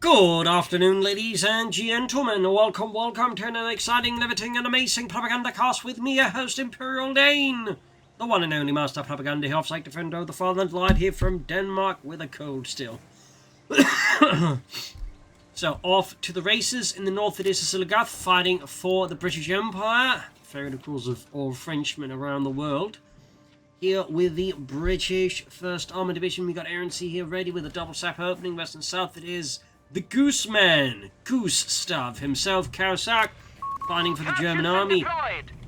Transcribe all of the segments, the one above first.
Good afternoon, ladies and gentlemen. Welcome to an exciting, riveting, and amazing Propagandacast with me, your host, Imperial Dane, the one and only master propaganda here, off-site defender of the fatherland, live here from Denmark with a cold still. So, off to the races. In the north, it is Oziligath fighting for the British Empire, favorite, of course, of all Frenchmen around the world. Here with the British 1st Armoured Division, we got Air&Sea here ready with a double sap opening. West and south, it is the Gooseman, Gustav himself, Caosak, fighting for the German army.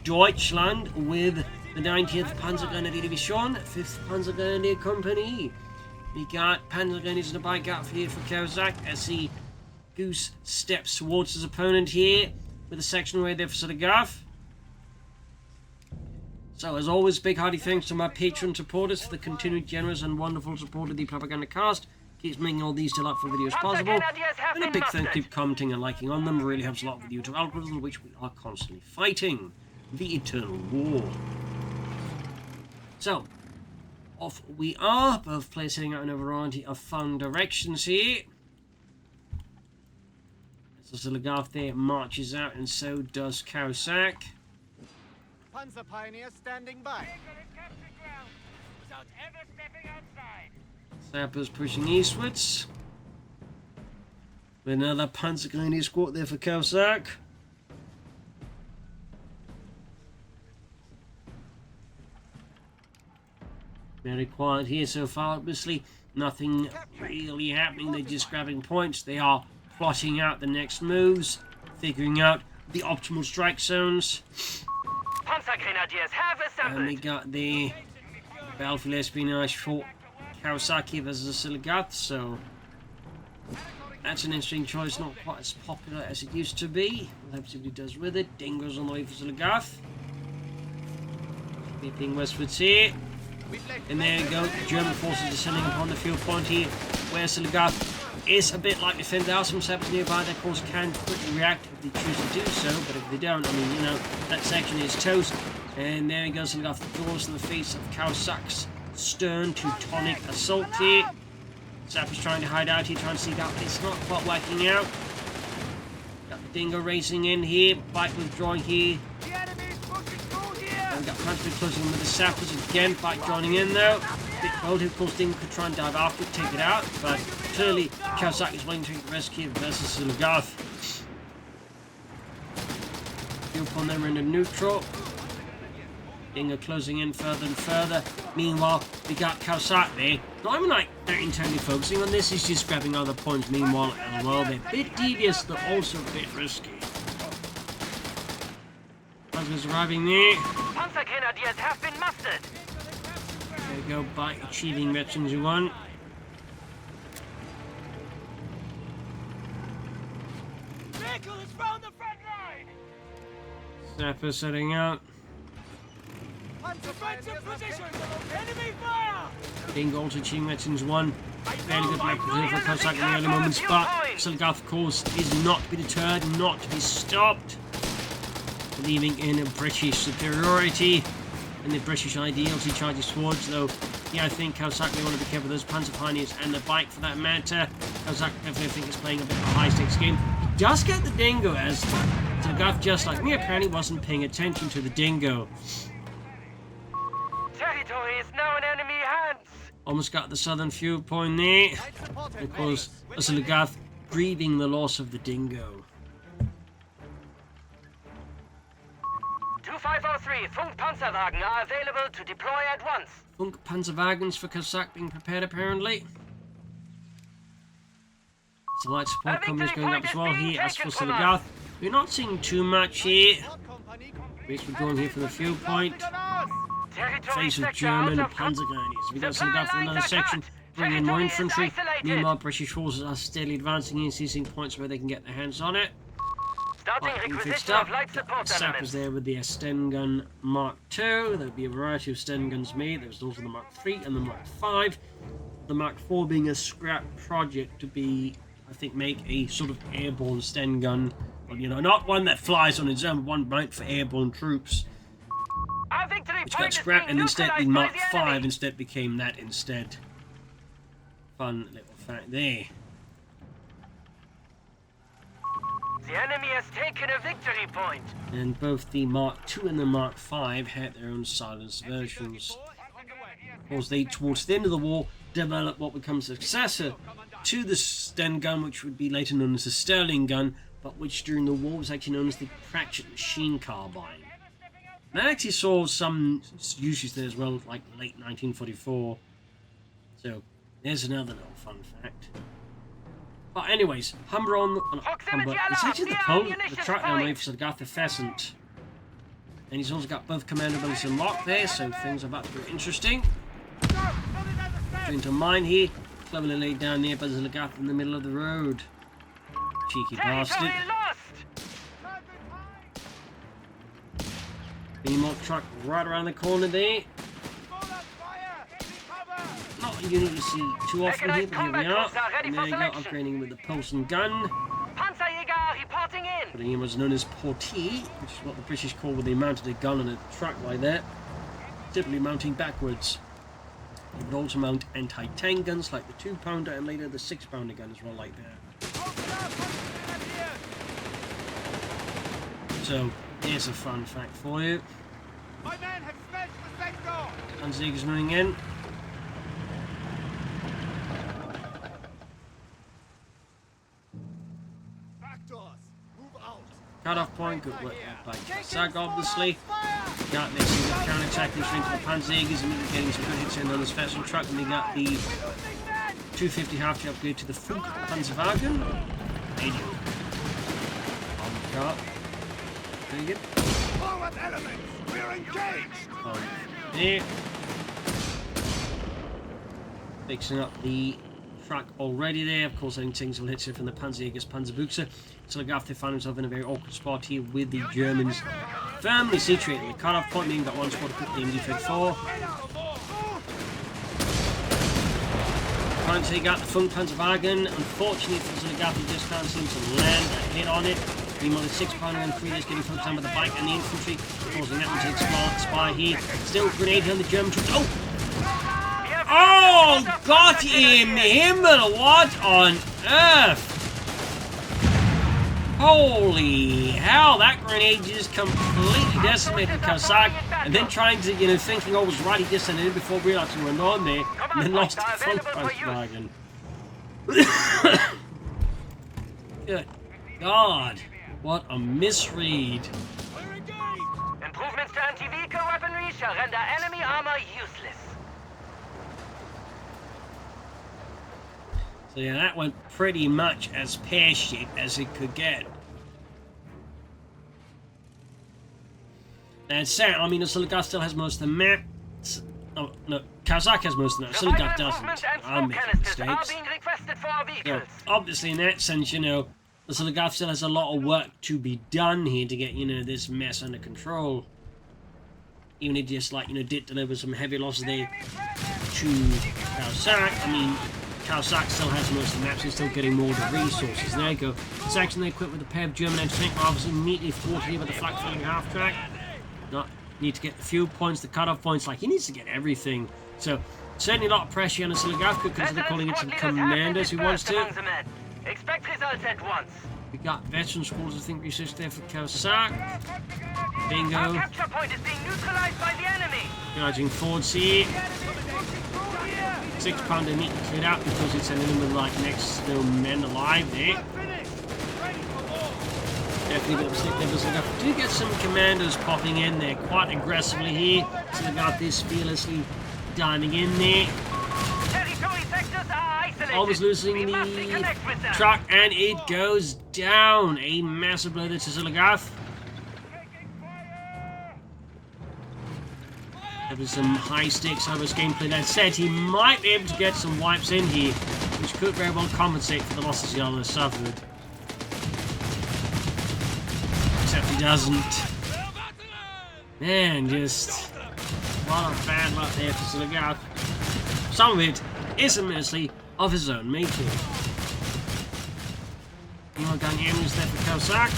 Deutschland with the 90th Panzergrenadier Division, 5th Panzergrenadier Company. We got Panzergrenadiers in the bike out here for Caosak as he Goose steps towards his opponent here with a section right there for Oziligath. So, as always, big hearty thanks to my Patreon supporters for the continued generous and wonderful support of the Propagandacast. Keeps making all these delightful videos possible. And a big thank you for commenting and liking on them. It really helps a lot with the YouTube algorithm, which we are constantly fighting. The Eternal War. So, off we are, both players heading out in a variety of fun directions here. As Oziligath there marches out, and so does Caosak. Panzer Pioneer standing by. Sappers pushing eastwards. With another Panzergrenadier squad there for Caosak. Very quiet here so far, obviously. Nothing really happening. They're just grabbing points. They are plotting out the next moves, figuring out the optimal strike zones. Panzergrenadiers have assembled. And we got the battlefield espionage for Caosak versus Oziligath, so that's an interesting choice, not quite as popular as it used to be. We'll have to see what he does with it. Dingo's on the way for Oziligath. Sweeping westwards here. And there you go, German forces descending upon the field point here, where Oziligath is a bit like defend. There are some sappers nearby that, of course, can quickly react if they choose to do so, but if they don't, I mean, you know, that section is toast. And there he goes, Oziligath draws in the face of Caosak's stern Teutonic assault here. Sappers trying to hide out here, trying to sneak out, but it's not quite working out. Got the Dingo racing in here, bike withdrawing here. And we got Panzer closing in with the Sappers again, bike joining in though. Bit bold, of course, Dingo could try and dive after it, take it out, but clearly Caosak is willing to take the rescue versus Oziligath. Field upon them in the neutral. Dingo closing in further and further. Meanwhile, we got Caosak there. Not even like they're intently focusing on this, he's just grabbing other points. Meanwhile, well, they're a bit devious, they're also a bit risky. Panzer's arriving there. Panzer Grenadiers have been mustered. There we go, by achieving veterans you want. Vehicle is round the front line. Sapper setting out. Defensive position. Enemy fire. Dingo also achieving veterans 1. Fairly good map position for Caosak in the early moments, but Oziligath, of course, is not to be deterred, not to be stopped. Believing in British superiority and the British ideals he charges towards, though, yeah, I think Caosak may want to be careful with those Panzer Pioneers and the bike for that matter. Caosak definitely, I think, is playing a bit of a high-stakes game. He does get the Dingo, as Oziligath, just like me, apparently wasn't paying attention to the Dingo. Territory is now in enemy hands. Almost got the southern fuel point there. And of course, Oziligath grieving the loss of the Dingo. 2503 Funk Panzerwagen are available to deploy at once. Funk Panzerwagens for Caosak being prepared apparently. Some light support companies going up as well here. As for Oziligath, we're not seeing too much here. We're going here for the fuel point. Face of German Panzergrenadiers. We got Oziligath in another section, bringing in more infantry. Meanwhile, British forces are steadily advancing here, seizing points where they can get their hands on it. Starting requisition of light support Sappers elements. there with the Sten gun Mark II. There'll be a variety of Sten guns made. There's also the Mark III and the Mark V. The Mark IV being a scrap project to be, I think, make a sort of airborne Sten gun. Well, you know, not one that flies on its own, but one meant for airborne troops. Which got scrapped, and instead the Mark V instead became that instead. Fun little fact there. The enemy has taken a victory point. And both the Mark II and the Mark V had their own silenced versions. Of course, they, towards the end of the war, developed what becomes a successor to the Sten gun, which would be later known as the Sterling gun, but which during the war was actually known as the Pratchett machine carbine. And I actually saw some uses there as well, like late 1944. So, there's another little fun fact. But anyways, Humber on... Humber, it's actually the truck now made for Oziligath the Pheasant. And he's also got both commando abilities unlocked there, so things are about to be interesting. Into mine here, cleverly laid down there by Oziligath in the middle of the road. Cheeky bastard. Beamot truck right around the corner there. Not a unit you see too often here, but here we are. And there you go, upgrading with the Pulsen gun. Panzerjäger reporting in. Putting in what's known as portee, which is what the British call when they mounted a gun on a truck like that. Typically mounting backwards. You can also mount anti-tank guns like the 2-pounder and later the 6-pounder gun as well like that. So, here's a fun fact for you. My men have smashed the sector! Panzerjäger's moving in. Cut-off point, good work by Caosak, obviously. Got this, you got counter-attacking strength to the Panzerjägers, immediately getting some good hits in on the special truck, and they got the 250 half-J upgrade to the Funk Panzerwagen. There you go. On the car. Very good. Forward elements, we're engaged! On there. Fixing up the truck already there. Of course, I think things will hit from the Panzerjäger's Panzerbuchse. Oziligath found himself in a very awkward spot here with the Germans firmly situated. The cut-off point meaning that one squad quickly in defense 4. Finally, got the Funk Panzerwagen. Unfortunately for Oziligath, he just can't seem to land a hit on it. Meanwhile, the 6-pounder and 3 is getting focused on with the bike and the infantry, causing that one to take spy here. Still grenade on the German troops. Oh! Oh, Gott im Himmel! What on earth? Holy hell, that grenade just completely decimated Caosak, and then trying to, thinking all was right, he just sent it in before realizing what went on there, and then lost the front Panzerwagen. Good God, what a misread. Improvements to anti-vehicle weaponry shall render enemy armor useless. So yeah, that went pretty much as pear-shaped as it could get. And sad, I mean, Oziligath still has most of the map. Oh, no, Caosak has most of the map. Oziligath doesn't. I'm making mistakes. So, obviously, in that sense, Oziligath still has a lot of work to be done here to get, this mess under control. Even if he just, did deliver some heavy losses there to Caosak. I mean, Caosak still has most of the maps, he's still getting more of the resources. There you go. Section they equipped with a pair of German anti-tank rifles immediately thwarted here by the flak filling half-track. Not need to get the few points, the cut-off points, he needs to get everything. So, certainly a lot of pressure on Oziligath, could consider calling in some commanders who wants to. Expect results at once. We got veteran squads, I think, research there for Caosak. Bingo. Our capture point is being neutralized by the enemy. Charging forward, see. 6-pounder neatly cleared out because it's an enemy with next to no men alive there. Definitely a bit of a slick there, but do get some commandos popping in there quite aggressively here. So they got this fearlessly diving in there. Territory sectors are isolated. Almost losing the truck, and it goes down. A massive blow there to Oziligath. There was some high-stakes Hobos gameplay. That said, he might be able to get some wipes in here, which could very well compensate for the losses the others suffered. Except he doesn't. Man, just a lot of bad luck there for Oziligath. Some of it is admittedly of his own making. More gun enemies there for Caosak.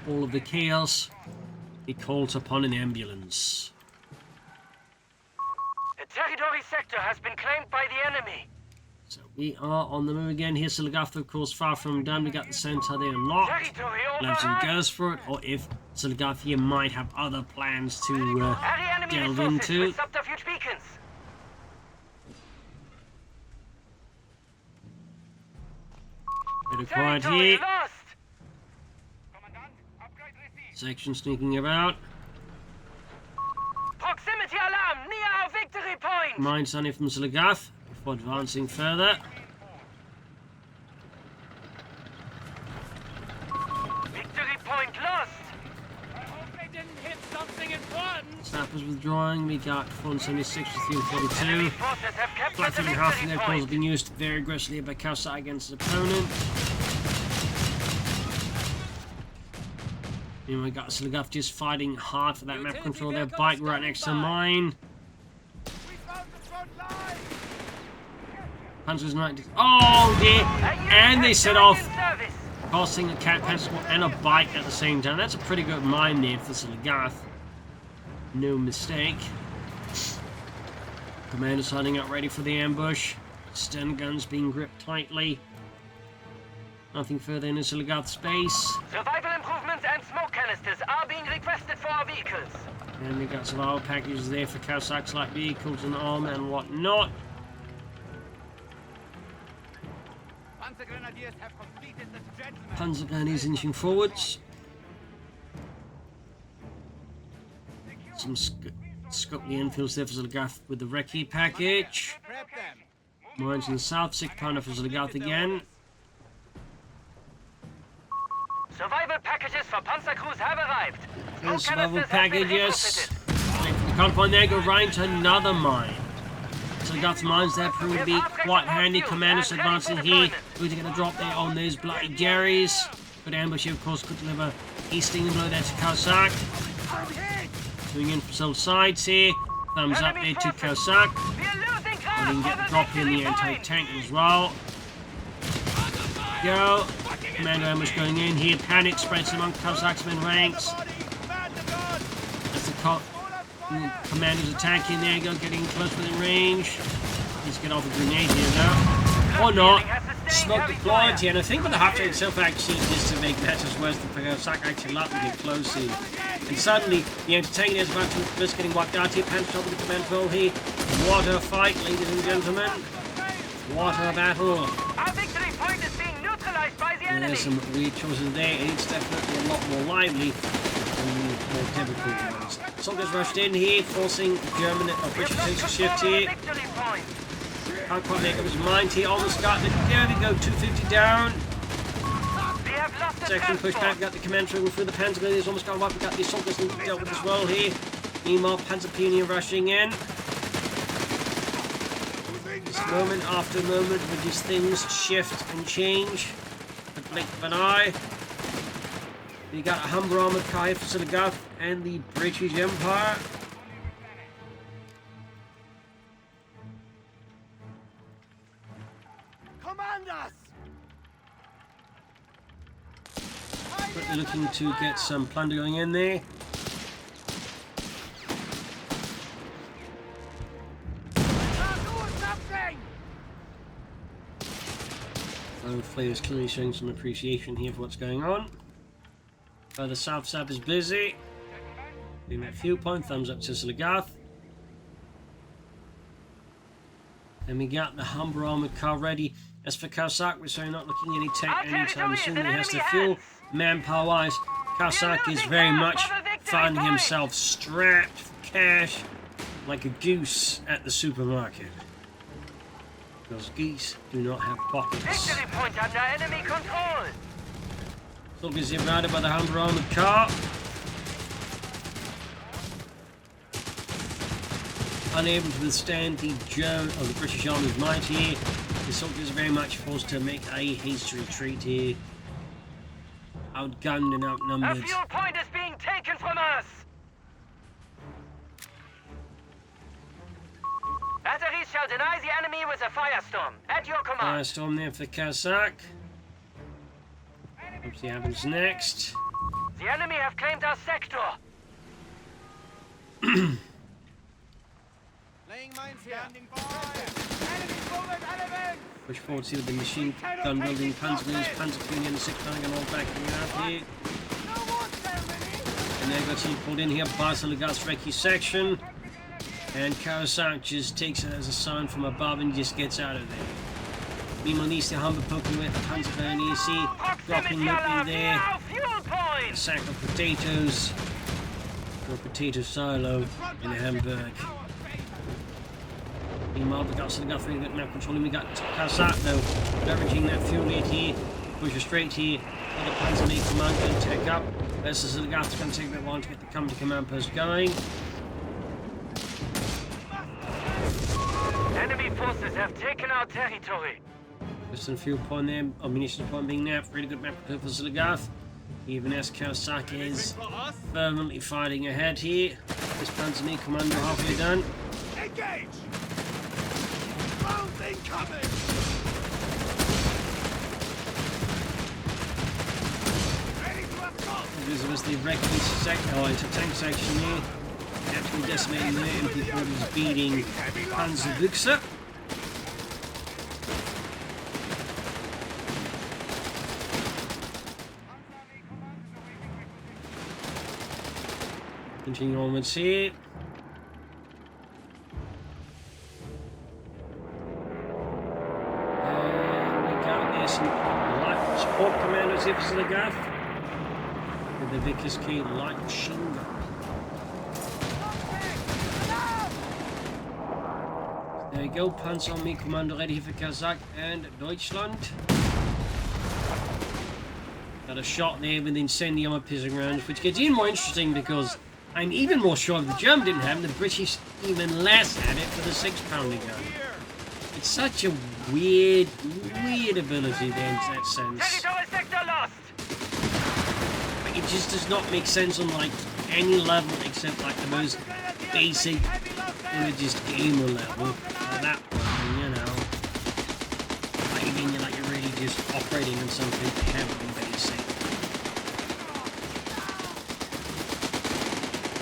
All of the chaos, he calls upon an ambulance. The territory sector has been claimed by the enemy. So we are on the move again. Here's Oziligath, of course, far from done. We got the center there unlocked. Territory Left and overrun. goes for it, or if Oziligath here might have other plans to Harry enemy delve resources into. with subterfuge beacons. Bit of quiet Territory here. lost. Section sneaking about. Proximity alarm near our victory point. Mine sunny from Oziligath before advancing further. Victory point lost. I hope they didn't hit something important. Snappers withdrawing. We got 476 with Enemy 42. forces have captured the Blackfin half of victory their calls have point. been used very aggressively by Caosak against his opponent. And we got Oziligath just fighting hard for that map control. Their bike right next to mine. We found the front line. Panzer's right. Oh dear! And they set off, In service. costing a cat pencil and a bike at the same time. That's a pretty good mine there for Oziligath. No mistake. Commander's lining up ready for the ambush. Stun guns being gripped tightly. Nothing further in Oziligath space. Survival improvements and smoke canisters are being requested for our vehicles. And we got survival packages there for Caosak's light vehicles and armor and whatnot. Panzer Grenadiers have completed the gentleman. Panzer gun is inching forwards. Some scope the infields there for Oziligath with the recce package. Prep them. Mines in the south, 6 pounder for Oziligath again. Survival packages for panzer crews have arrived. There's Smoke survival canisters have been packages. retrofitted. The compound there go right into another mine. Oziligath's mines there prove to be quite handy. Commanders advancing here. We're going to drop there on those bloody Jerrys. Good ambush here, of course, could deliver a stinging blow there to Caosak. Going in from some sides here. Thumbs up there to Caosak. We are losing We ground can for get the drop in the victory point. anti-tank as well. Go. Commander ambush going in here. Panic spreads among Caosak's men ranks. That's the commander's attacking there. Go getting close within range. Let's get off a grenade here now. Or not. Smoke deployed here. And I think with the half train itself actually is to make matters worse than Caosak actually allowed to get close here. And suddenly the anti-tank is about to risk getting wiped out here. Panic top of the command roll here. What a fight, ladies and gentlemen. What a battle. Our victory point is being neutralized by the enemy. There's some weird choices there. It's definitely a lot more lively than the more difficult ones. Soldiers rushed in here, forcing German or British to shift here. Victory point. Can't quite make up his mind here. Almost got it. There we go, 250 down. We have lost the Section push back, transport. got the command through the Panzer Grenadiers. Almost got up. We got the assault guns dealt with as well here. Meanwhile, Panzer Pioneer rushing in. Moment after moment with these things shift and change. The blink of an eye. You got a Humber armored car for Oziligath and the British Empire. Command us. Quickly looking to get some plunder going in there. Flare is clearly showing some appreciation here for what's going on. The south sub is busy. Doing that fuel point, thumbs up to Oziligath. And we got the Humber armored car ready. As for Caosak, we're certainly not looking at any tech anytime soon. He has the fuel. Manpower wise, Caosak is very much finding himself strapped for cash like a goose at the supermarket. Those geese do not have pockets. Victory point under enemy control. Soldiers here routed by the Humber armored car. Unable to withstand the German or the British Army's might here. The soldiers are very much forced to make a hasty retreat here. Outgunned and A outnumbered. fuel point is being taken from us. Batteries shall deny the enemy with a firestorm. At your command. Firestorm there for Caosak. Let's see what happens next. The enemy have claimed our sector. Laying mines here. Standing by. Enemy forward elements. Push forward here with the machine gun building Panzergrenadiers, Panzergrenadier and the 6 gun all backing up here. And they've got team pulled in here by Oziligath's recce section. And Caosak just takes it as a sign from above and just gets out of there. Meanwhile, the Humber poking with the Air&Sea, dropping looping there. A sack of potatoes. Or a potato silo in Hamburg. Meanwhile, we got Oziligath really good map controlling. We got Caosak though, leveraging that fuel lead here. Push straight here. With the Panzer command and take up. This Oziligath going to take a bit while to get the company command post going. Enemy forces have taken our territory. Just a fuel point there, ammunition point being napped. Really good map for Oziligath. Even as Caosak is fervently fighting ahead here. This Panzer commando halfway done. Engage! Rounds incoming! Ready to assault! This was the recce section, or into tank section here. Absolutely decimating the MP quarters, beating Panzer. Continue onwards here. And we got there some light support commandos here for Oziligath with the Vickers Key light machine gun. There you go, Panzer Kommando ready for Caosak and Deutschland. Got a shot there with incendium pissing rounds, which gets even more interesting because I'm even more sure the German didn't have it, the British even less had it for the 6-pounder gun. It's such a weird ability there in that sense. Territory sector lost. It just does not make sense on like any level except like the most basic just gamer level. At that point, you know, like you mean you're really just operating on something heavily basic.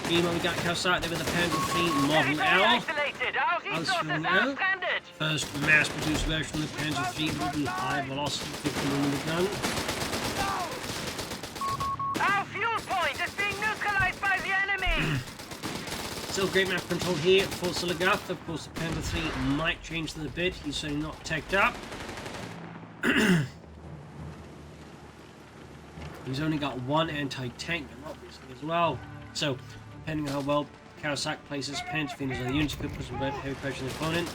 Meanwhile, we got Caosak there with the Panzer III Model L. First mass-produced version of the Panzer III will be high-velocity 50mm gun. Our fuel point is being neutralized by the enemy. Still great map control here for Oziligath. Of course, the Panzer III might change to the bit. He's certainly not teched up. He's only got one anti-tank gun, obviously, as well. So, depending on how well Caosak places Panzer III as a unit, could put some heavy pressure on the opponent.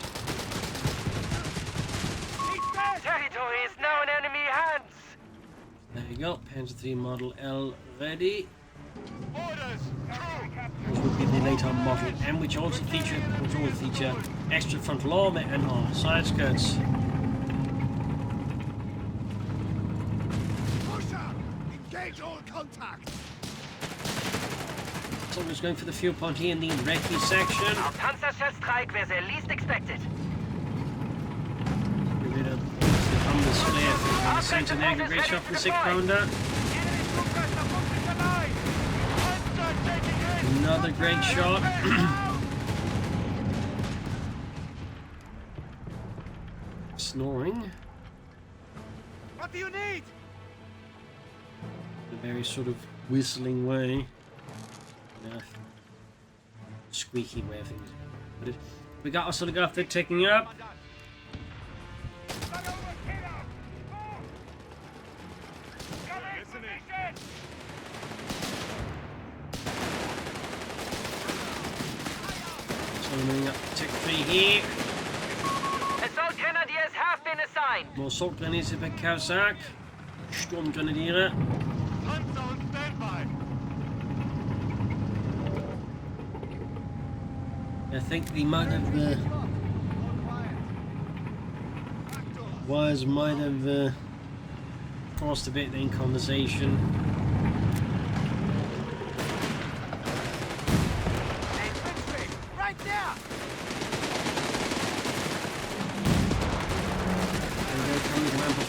Territory is now in enemy hands. There you go, Panzer III Model L ready. Orders! Which would be the later Model M, which also feature extra frontal armor and armor side skirts. Engage all contacts! So we're just going for the fuel point here in the recce section. Our Panzershell strike where they least expected. Get rid of the Humber's flare from the center there. Great shot from the 6-pounder. Another great shot. Snoring. What do you need? In a very sort of whistling way. Squeaky way of things. But we got Oziligath there taking up. So moving up to Tech 3 here. Assault Grenadiers have been assigned. More Assault Grenadiers for Caosak. Sturmgrenadiere. Panzer on standby! I think the might have wires might have crossed a bit in conversation. Right there!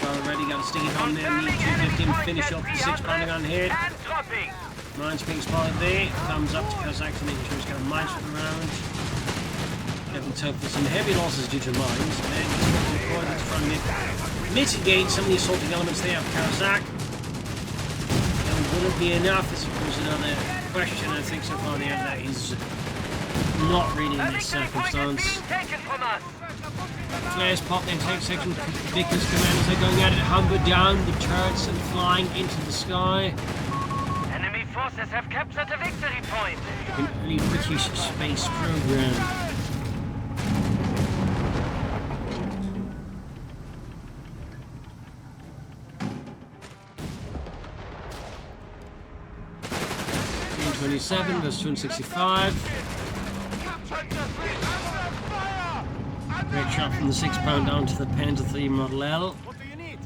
Already got a sticky on there, need 250 to finish off the 6-pounder gun here. Mines being spotted there, thumbs up to Caosak to making sure he's got a mine swap around. Having tough with some heavy losses due to mines, and deployed to try and mitigate some of the assaulting elements there of Caosak. Will it be enough? Is of course another question. I think so far the answer that is not really in this circumstance. Flares pop, then tank section. Vickers commanders are going at it. Humber down, the turrets and flying into the sky. Enemy forces have captured the victory point. An early British space program. Verse 265. Great shot from the 6-pound down to the Panther 3 Model L. What do you need?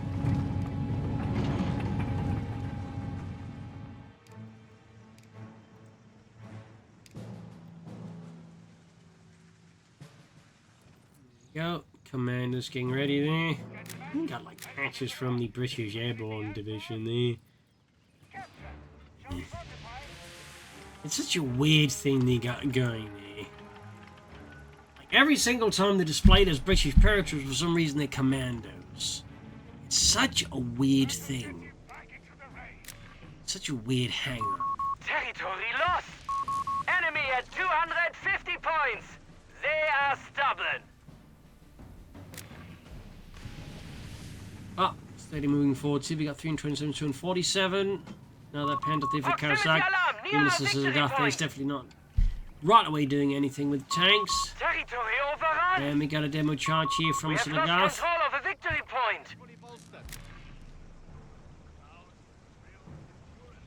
Go. Commanders getting ready there. We got like patches from the British Airborne Division there. It's such a weird thing they got going there. Like every single time they display those British paratroopers, for some reason they're commandos. It's such a weird thing. Such a weird hang-up. Territory lost. Enemy at 250 points. They are stubborn. Ah, steady moving forward. See, we got 327, 247. Another Panther 3 for Caosak. This is Oziligath is definitely not right away doing anything with tanks. Territory overrun. And we got a demo charge here from We have lost Oziligath. control of a victory point.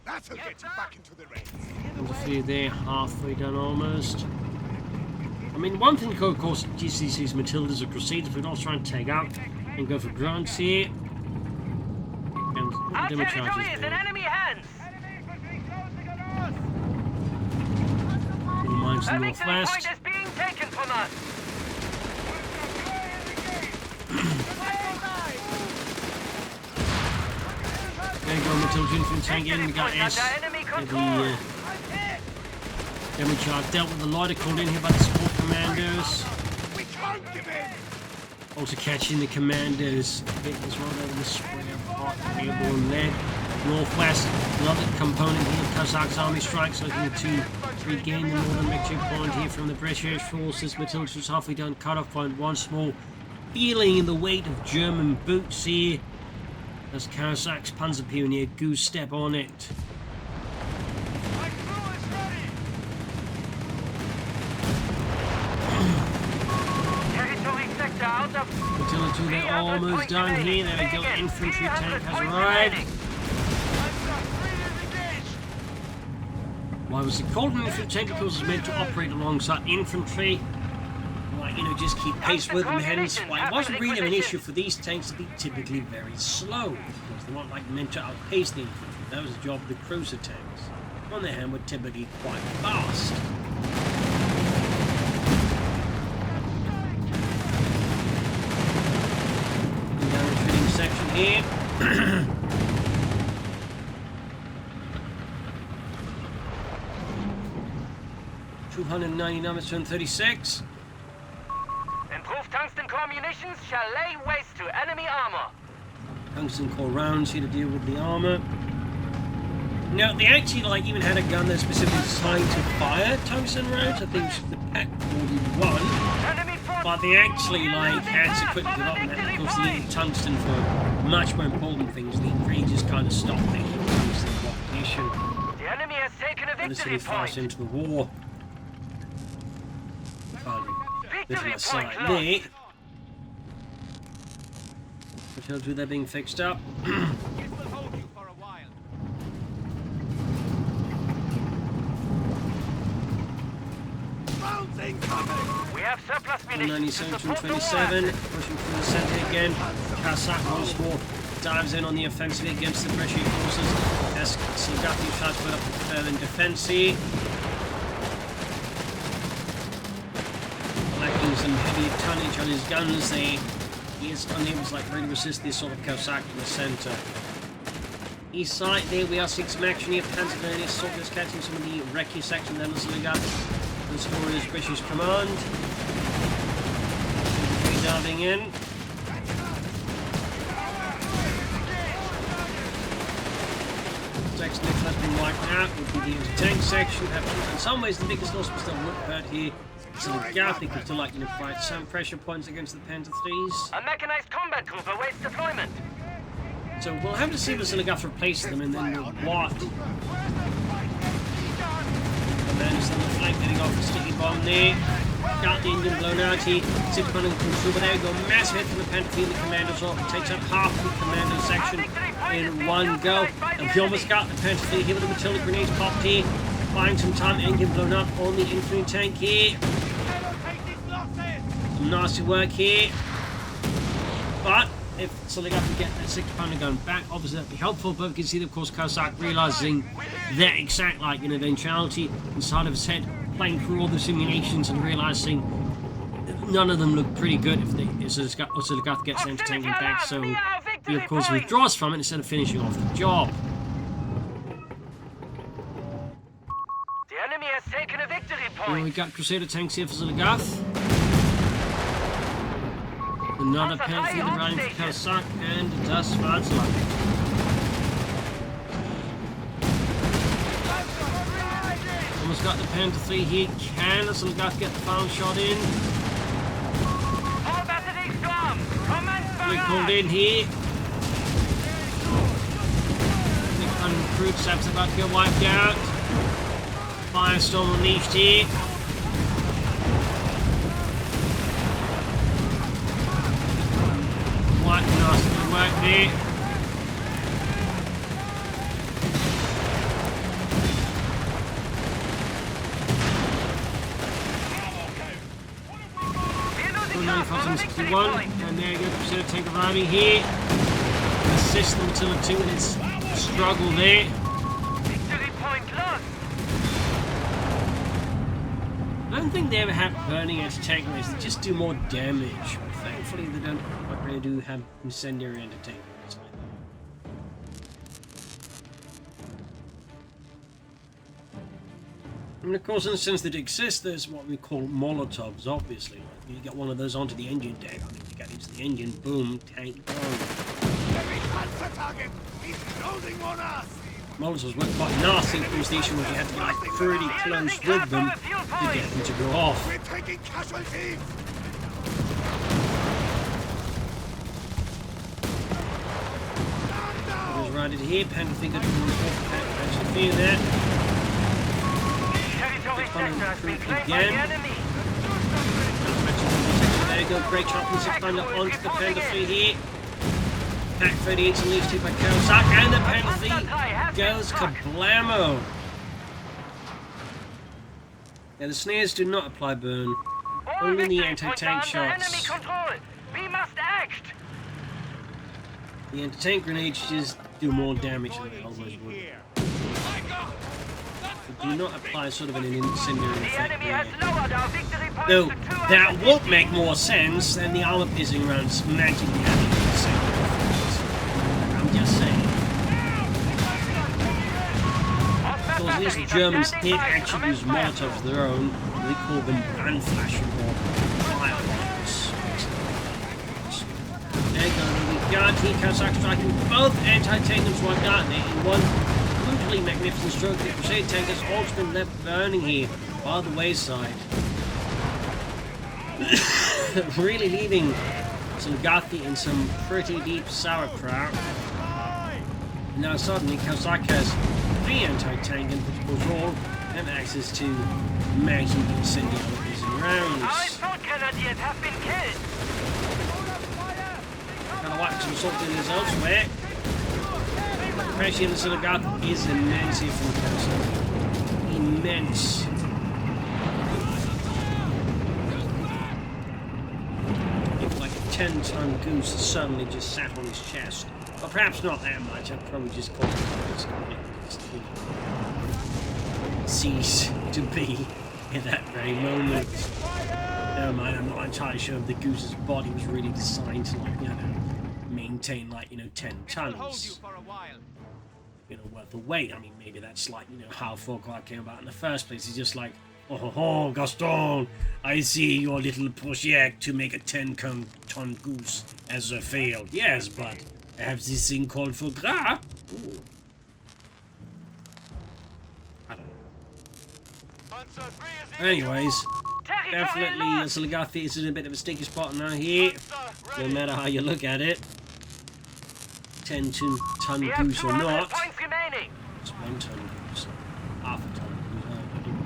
That'll get you back into the race. There's a few there, halfway done almost. I mean, one thing, of course, GCC's Matildas or Crusaders would also try and take out and go for grunts here. And Our demo territory charges is in there. enemy hands. Little mines to A the victory northwest. point is being taken from us. There you go, Matilda infantry tank in. We got S. Enemy The control. demo charge dealt with the Lloyd called in here by the support commandos. We can't give in. Also catching the commandos. Victors right over the spray of hot airborne lead. Northwest, another component here of Kazak's army strikes, looking to regain the northern victory point here from the British forces. Matilda was halfway down cut-off point once more, feeling the weight of German boots here as Caosak's Panzer Pioneer goose step on it. My crew is ready. Territory sector out of. Matilda 2, they're almost done here. There we go, infantry tank has arrived. Why was it called an infantry tank? Because it was meant to operate alongside infantry. Like, you know, just keep pace with them, hence why it wasn't really an issue for these tanks to be typically very slow, because they weren't like meant to outpace the infantry. That was the job of the cruiser tanks. On the other hand, were typically quite fast. And down the retreating section here. 299 numbers, 236. Improved tungsten core munitions shall lay waste to enemy armor. Tungsten core rounds here to deal with the armor. Now, they actually like even had a gun that's specifically designed to fire tungsten rounds. I think it was the Pack 41. Enemy force. But they actually like had to quickly develop that. Of course, they needed tungsten for much more important things. They really just kind of stopped making tungsten for ignition. The enemy has taken a And this victory really fast point. into the war. Victory Little point aside lost. there. But he'll do that being fixed up. This will hold you for a while. Rounds incoming. We have surplus munitions to 97, support the war 227, effort. pushing through the centre again. Caosak once more dives in on the offensive against the British forces. As Oziligath tries to put up a further defence here. Lacking some heavy tonnage on his guns there. He is unable to really resist the assault of Caosak in the centre. East side there we are seeing some action here. Pennsylvania soldiers catching some of the wrecky section then Oziligath. Restoring his British command. Diving in. What's next has been wiped out would be the anti-tank section. In some ways, the biggest loss was still hurt here. Oziligath could still provide some pressure points against the Panther 3s. A mechanized combat group awaits deployment. So we'll have to see if Oziligath replaces them and then what. Commanders on the flank getting off a sticky bomb there. Got the engine blown out here. Six running through, but there we go. Massive hit from the Panther 3 and the commandos off. It takes up half the commando section in one go. And we almost got the Panther 3 here with the artillery grenades popped here. Buying some time, engine blown up on the infantry tank here. Some nasty work here. But if Oziligath can get that 6-pounder gun back, obviously that'd be helpful. But we can see that, of course, Caosak realizing that exact eventuality inside of his head, playing through all the simulations and realizing none of them look pretty good if Oziligath gets the tank back. So he, of course, withdraws from it instead of finishing off the job. The enemy has taken a victory point. And we got Crusader tanks here for Oziligath. Another Panther running for Caosak, and das war's luck. Almost got the Panther 3 here. Can Oziligath get the final shot in? All batteries storm. Commence We called in here. Big uncrewed Sab's about to get wiped out. Firestorm unleashed here. Quite nasty work there. And there you go, Crusader tank arriving here. Assist them to the 2 in its struggle there. Victory point lost. I don't think they ever have burning anti-tank rays, they just do more damage. But thankfully they don't really do have incendiary anti-tank rays like that. And of course, in the sense that it exists, there's what we call Molotovs, obviously. You get one of those onto the engine deck, I mean, you get into the engine, boom, tank gone. Molotovs were quite nasty, of course. The issue was you had to get pretty close with them to get them to go off. We're taking casualties. It was routed here, Panther figured to move off, actually fear that. Territory sector has been claimed by the Again. enemy. There you go, great shot from the 6-pounder onto the Panther 3 here. Pack 38 unleashed here by Caosak, and the Panther 3 goes kablamo. Yeah, the snares do not apply burn, only the anti-tank shots. We must act. The anti-tank grenades just do more damage than they always would. They do not apply sort of an incendiary effect there. Though that would make more sense than the armor piercing rounds matching the incendiary effect. I'm just saying. Because these Germans did actually use Molotovs of their own. They call them Brandflasher or fireworks. There you go, we got Caosak striking both anti-tank and SWAT in one brutally magnificent stroke. The Crusader tank has also been left burning here by the wayside. Really leaving Oziligath in some pretty deep sauerkraut. And now suddenly Caosak has 3 anti-tank and which all have access to magic incendiaries and rounds. Our assault grenadiers have been killed. Kind of like some assault grenadiers elsewhere. The pressure in the Oziligath is immense here from Caosak. Immense. Like a 10-ton goose suddenly just sat on his chest. But perhaps not that much, I'd probably just call it cease to be in that very moment. Never mind, I'm not entirely sure if the goose's body was really designed to, maintain, 10 tons. Worth of weight. I mean, maybe that's how Folklore came about in the first place. He's just like, oh, Gaston, I see your little project to make a 10-ton goose has failed. Yes, but I have this thing called foie gras. Ooh. Anyways, Territory definitely lost. Oziligath is in a bit of a sticky spot now here. No matter how you look at it. 10 ton We have goose or 200 not. points remaining. It's 1 ton goose. Half a ton goose.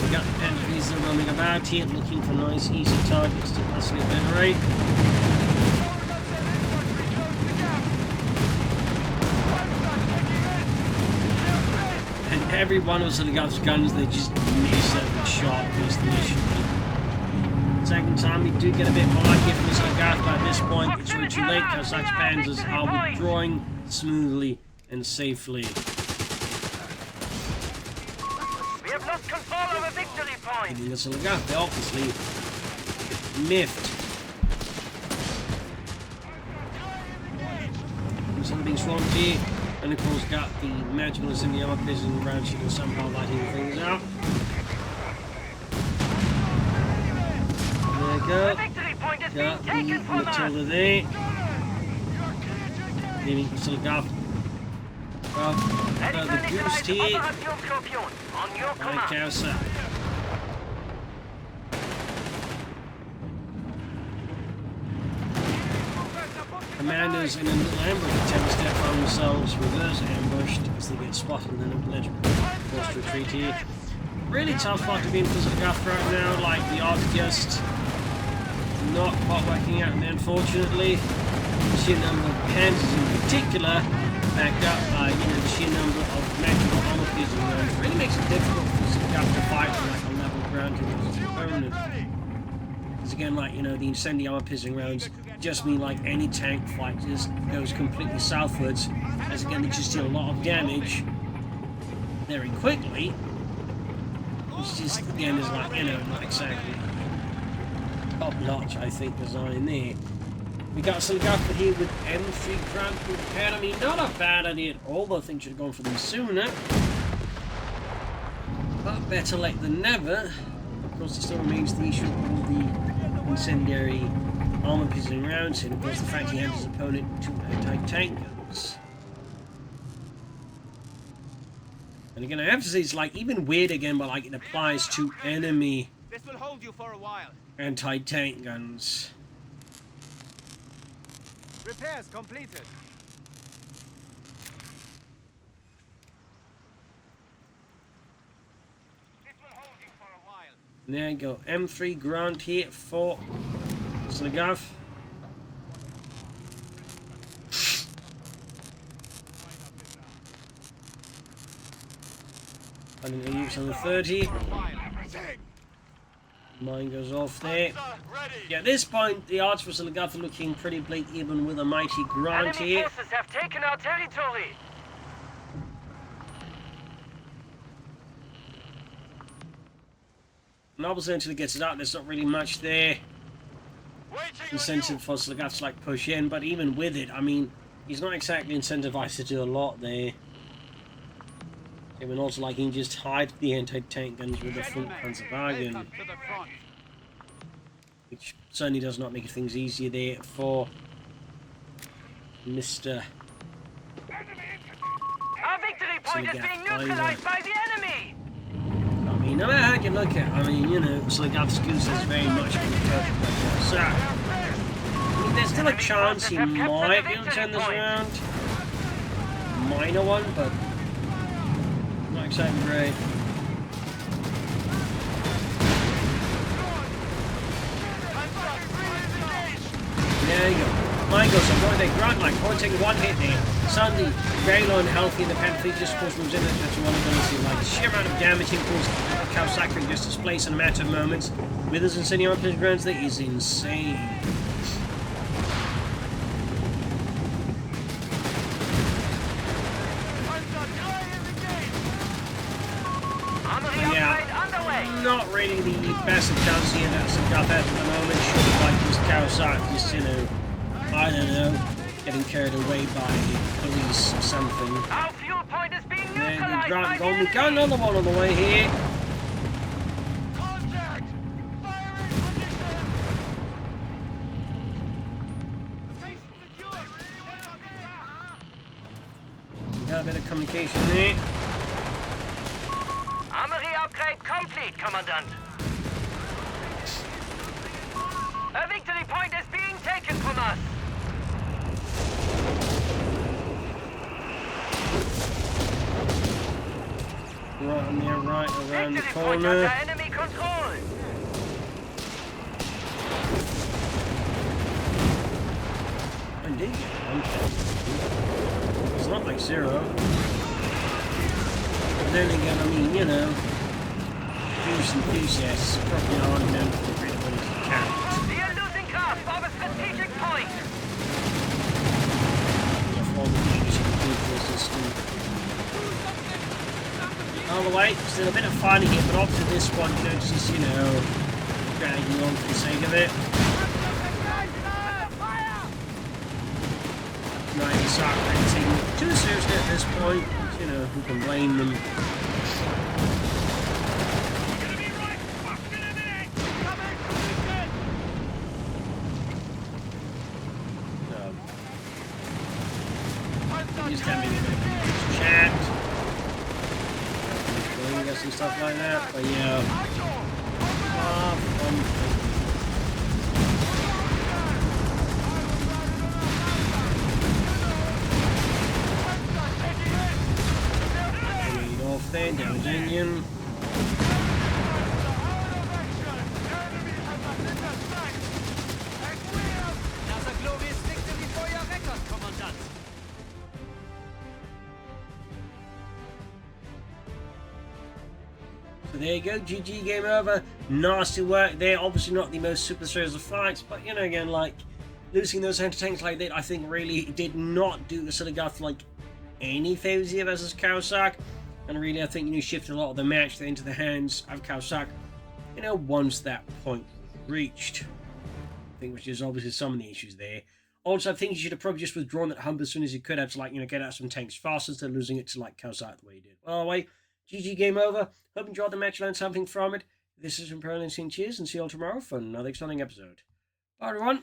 We got enemies that are roaming about here looking for nice easy targets to massively venerate. And every one of Oziligath's guns, they just miss every shot, miss the issue. Second time, we do get a bit more lucky from Oziligath, but at this point, it's really too late. Caosak's panzers are withdrawing smoothly and safely. We have lost control of a victory point. Hitting Oziligath, they obviously miffed. Something being swamped here. And of course got the magical assembly armor piercing around she can somehow lighting things out. There you go. The victory point is Got being the taken from us. Matilda there. Leaving Oziligath. Ready The to boost initialize here Operation Scorpion on your by command. Caosak. Commanders in a little ambush attempt to step on themselves, reverse ambushed as they get spotted and then obliterated. Forced retreat here. Really tough spot to be in for Oziligath right now, like the odds just not quite working out, and unfortunately, the sheer number of panzers in particular, backed up by the sheer number of magical armor piercing rounds, really makes it difficult for Oziligath to fight on like a level ground against his opponent. Because again, like, the incendiary armor piercing rounds just mean like any tank fight just goes completely southwards, as again they just deal a lot of damage very quickly, which just again is like, not exactly top notch, I think, design there. We got Oziligath here with M3 Grand Academy, not a bad idea at all, though I think should have gone for them sooner. But better late than never. Of course, it still remains the issue of the incendiary armor piercing rounds, and of course the fact he hands his opponent two anti-tank guns. And again, I have to say it's like even weird again, but like it applies to enemy This will hold you for a while. anti-tank guns. Repairs completed. This will hold you for a while. And there you go, M3 Grant here for Oziligath. I think they use on the 30. Mine goes off there. Yeah, at this point, the odds for Oziligath are looking pretty bleak, even with a mighty Grant Enemy here. forces have taken our territory. And obviously until he gets it out, there's not really much there. Incentive for Oziligath to like push in, but even with it, I mean, he's not exactly incentivized to do a lot there. Even also like he can just hide the anti-tank guns with the full Panzerwagen, Welcome to the front. which certainly does not make things easier there for Mr. Our victory point is being neutralized by the enemy. I mean, no matter how you look at it, I mean, Oziligath's goose is very much controlled by Caosak. I mean, there's still a chance he might be able to turn this around. Minor one, but not exactly great. There you go. Mine goes up, going there, Grant like, taking one hit there. Suddenly, very low and healthy, and the Panther just of course moves in to one ability. Like, the sheer amount of damage he caused Caosak can just displace in a matter of moments. With his incendiary armor piercing rounds, that is insane. Not really the best of chance here that Oziligath has at the moment. Should be like this Caosak, just, I don't know, getting carried away by police or something. Our fuel point is being There you neutralized go, by the we got enemy. another one on the way here. Contact! Fire in position! Station secured! communication there. Armory upgrade complete, Commandant. A victory point is being taken from us. Right on there, right around the Victory point corner. under enemy control. Indeed, okay. It's not like zero. But then again, I mean, you know, fierce enthusiasts probably aren't known for the great ability to count. We are losing grasp of a strategic point. All the way, still a bit of fun here, but up to this one, you know, just, you know, dragging on for the sake of it. Not even taking too seriously at this point, you know, who can blame them? Just having a bit of chat. And stuff like that, but yeah, far from off there, damage engine. That's a glorious victory for your record, Commandant. So there you go, GG, game over. Nasty work there. Obviously not the most super series of fights, but you know, again, like losing those anti-tanks like that, I think really did not do the Oziligath like any favors here versus Caosak. And really, I think, you know, shifted a lot of the match into the hands of Caosak, you know, once that point was reached. I think, which is obviously some of the issues there. Also, I think he should have probably just withdrawn that hump as soon as he could have to, like, you know, get out some tanks fast instead of losing it to, like, Caosak the way he did. Well, anyway, GG, game over. Hope you enjoyed the match, learned something from it. This is Imperial Instinct. Cheers, and see you all tomorrow for another exciting episode. Bye, everyone.